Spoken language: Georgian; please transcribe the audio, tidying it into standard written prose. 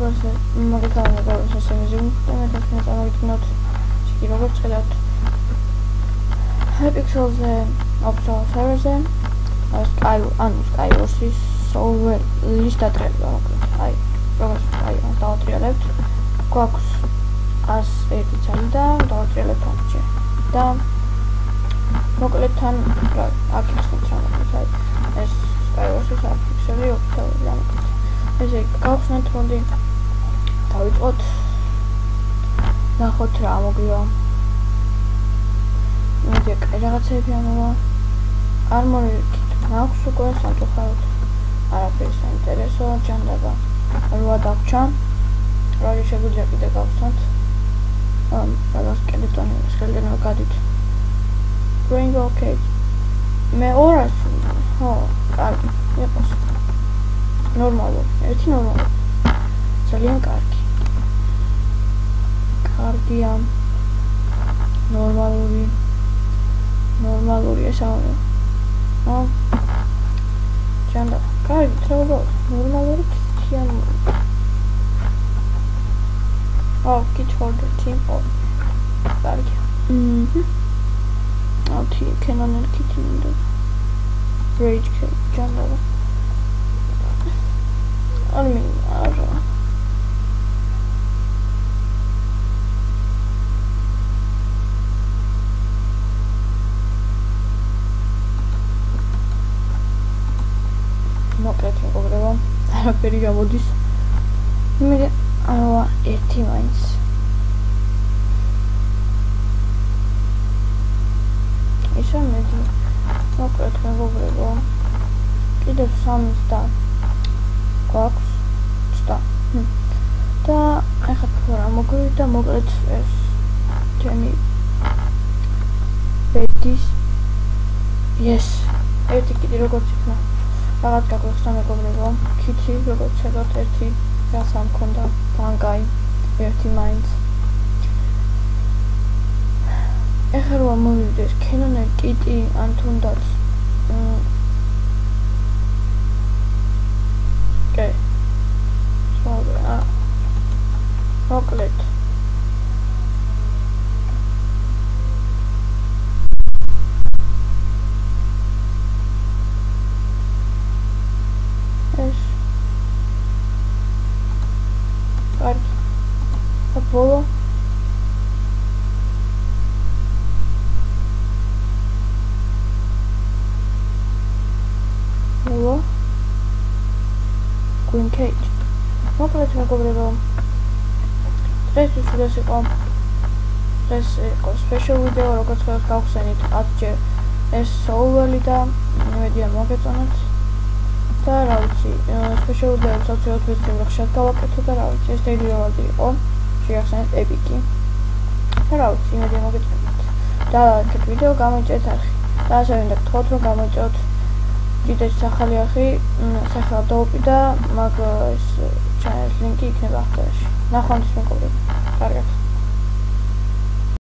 მოგეთხოვნა გავლენას სერვერზე მეტად წარმოვიდგინოთ იგი როგორც ხედავთ Hypixel-ზე ოფიციალურ სერვერზე SkyWars-ის სერვერის დატრიალება მოკლედ როგორც დავატრიალებთ გვაქვს 101 ცალი და დავატრიალებთ ამჯერ და მოკლედ თან აქ იხსნით რა მოკლედ ეს SkyWars-ის Hypixel-ი ოფიციალური ამოკლედ ესე იგი გავხსნათ მოდი დავიწყოთ ნახოთ რა მოგვივა მოდი რაღაცები ამოვა Armory kit მაქვს უკვე სამწუხაროდ არაფერი საინტერესო ჯანდაბა რვა დაგვრჩა რა შეგვიძლია კიდე გავხსნათ რაღაც სკელეტონი გადით Rainbow Cage მე 200 ხო კარგი იყოს ნორმალურ ერთი ნორმალურ ძალიან კარგია ნორმალური ესაა ჯანდა კარგი თრობა ნორმალური ქიანური kit for the team კარგი აუთი Canon kit მინდა Rage kit ჯანდა არა მოკლედ მეგობრებო არაფერი გამოდის მე ამა ერთი მაინც ისე მედი მოკლედ მეგობრებო კიდევ 3 და გვაქვს და ახლა რა მოგვიდა მოკლედ ეს ჩემი ბედის ერთი კიდე როგორც იქნა რაღაც გაგვეხსნა მეგობრებო კითი როგორც ხედავთ ერთი რას ამ მქონდა ბანკაი ერთი მაინც ეხლა რომ მოვიდეს Canon კიტი ან თუნდაც მოკლედ ეს კარგი აპოლო Green Cage მოკლედ მეგობრებო ეს იყო special video როგორც ხარ გავხსენით 10 ჯერ ეს სოუველი და იმედია მოგეწონათ და რა ვიცი special video სოციალურ ხშირად გავაკეთო და რა ვიცი ეს დაიდიოდი იყო შეახსენეთ ეპიკი და რა ვიცი იმედია მოგეწონათ და ეს ვიდეო გამოიწერეთ არხი და ასე უნდა გთხოვთ რომ გამოიწეროთ კიდეც ახალი არხი სახლა დაუპი და მაგ ეს ჩანელის ლინკი იქნება ახალში ნახვამდის მეგობრებო კარგად